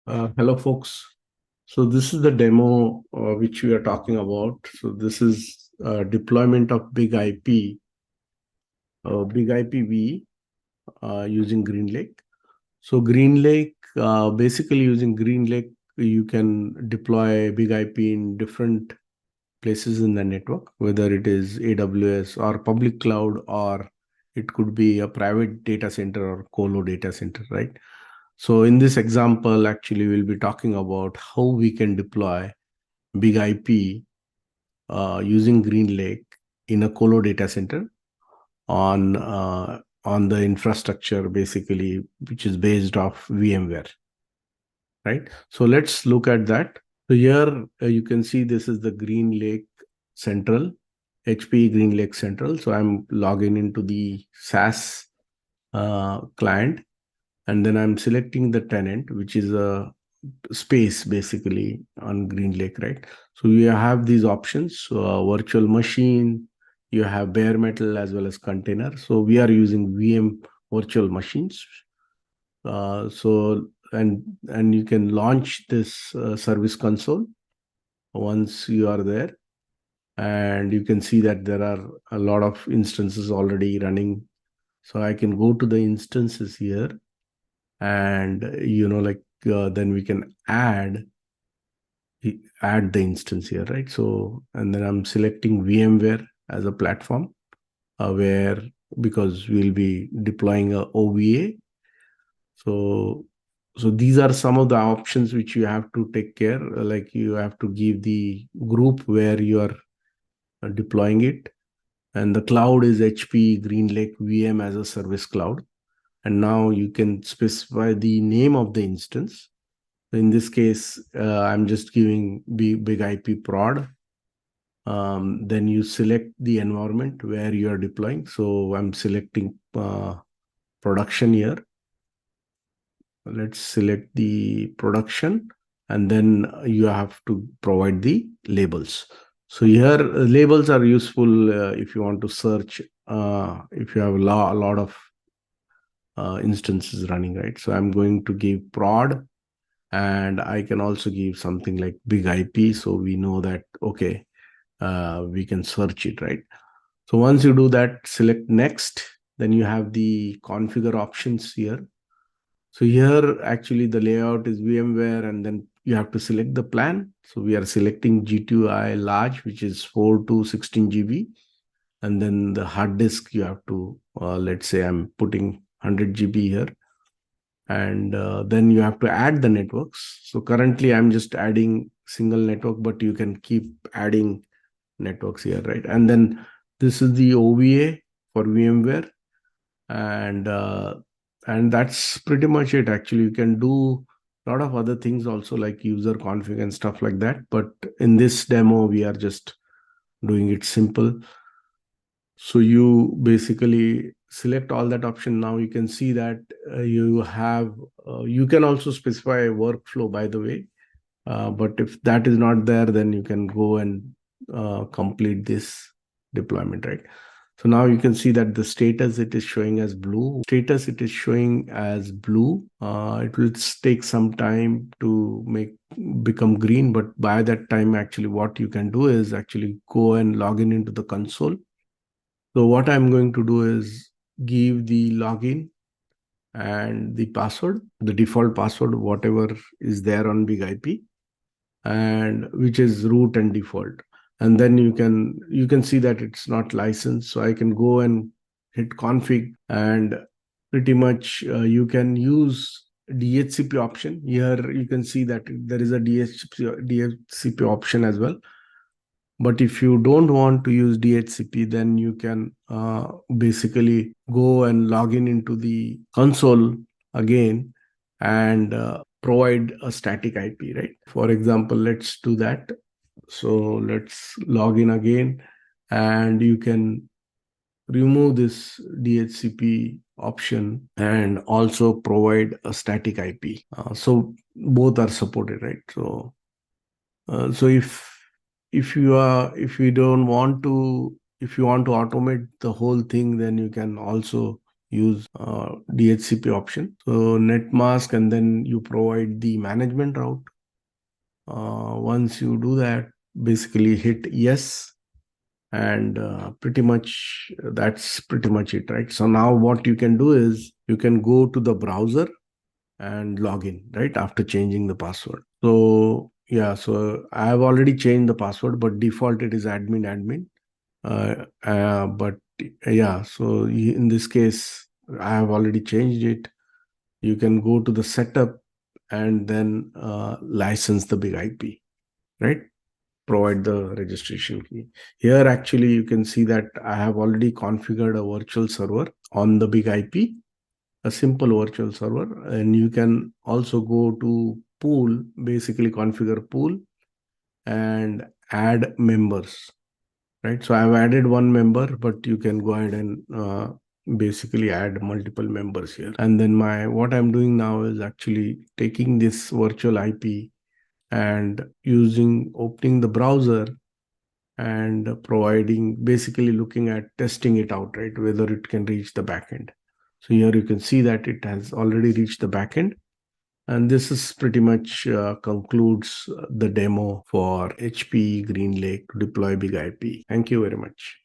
Hello, folks. So this is the demo which we are talking about. So this is deployment of Big IPv using GreenLake. So GreenLake, basically using GreenLake, you can deploy Big IP in different places in the network, whether it is AWS or public cloud, or it could be a private data center or colo data center, right? So in this example, actually, we'll be talking about how we can deploy Big IP using GreenLake in a colo data center on the infrastructure, basically, which is based off VMware, right? So let's look at that. So here you can see this is the GreenLake Central, HPE GreenLake Central. So I'm logging into the SaaS client, and then I'm selecting the tenant, which is a space basically on GreenLake, right? So you have these options, virtual machine, you have bare metal as well as container. So we are using VM virtual machines. And you can launch this service console once you are there, and you can see that there are a lot of instances already running. So I can go to the instances here, and then we can add the instance here, right? So, and then I'm selecting VMware as a platform, where, because we'll be deploying a OVA. So these are some of the options which you have to take care. Like, you have to give the group where you are deploying it, and the cloud is HP GreenLake VM as a service cloud. And now you can specify the name of the instance. In this case, I'm just giving big IP prod. Then you select the environment where you are deploying. So I'm selecting production here. Let's select the production, and then you have to provide the labels. So here, labels are useful if you want to search, if you have a lot of instances running, right? So I'm going to give prod, and I can also give something like big IP, so we know that, okay, we can search it, right? So once you do that, select next, then you have the configure options here. So here, actually, the layout is VMware, and then you have to select the plan. So we are selecting G2I large, which is 4 to 16 GB. And then the hard disk, you have to, let's say I'm putting 100 GB here. And then you have to add the networks. So currently I'm just adding single network, but you can keep adding networks here, right? And then this is the OVA for VMware, and that's pretty much it. Actually, you can do a lot of other things also, like user config and stuff like that, but in this demo we are just doing it simple. So you basically select all that option. Now you can see that you can also specify a workflow, by the way. But if that is not there, then you can go and complete this deployment, right? So now you can see that the status, it is showing as blue. It is showing as blue. It will take some time to become green, but by that time, actually, what you can do is actually go and log in into the console. So what I'm going to do is give the login and the password, the default password, whatever is there on Big IP, and which is root and default. And then you can see that it's not licensed. So I can go and hit config, and pretty much you can use DHCP option. Here you can see that there is a DHCP option as well. But if you don't want to use DHCP, then you can basically go and log in into the console again, and provide a static IP, right? For example, let's do that. So let's log in again, and you can remove this DHCP option and also provide a static IP. So both are supported, right? So if you don't want to, if you want to automate the whole thing, then you can also use DHCP option. So net mask, and then you provide the management route. Once you do that, basically hit yes, and pretty much that's pretty much it, right? So now what you can do is you can go to the browser and log in, right, after changing the password. So yeah, so I have already changed the password, but default it is admin. But yeah, so in this case, I have already changed it. You can go to the setup and then license the big IP, right? Provide the registration key. Here, actually, you can see that I have already configured a virtual server on the big IP, a simple virtual server. And you can also go to pool, basically configure pool and add members, right? So I've added one member, but you can go ahead and basically add multiple members here. And then what I'm doing now is actually taking this virtual IP and opening the browser and providing, basically looking at testing it out, right? Whether it can reach the backend. So here you can see that it has already reached the backend. And this is pretty much concludes the demo for HPE GreenLake to deploy big IP. Thank you very much.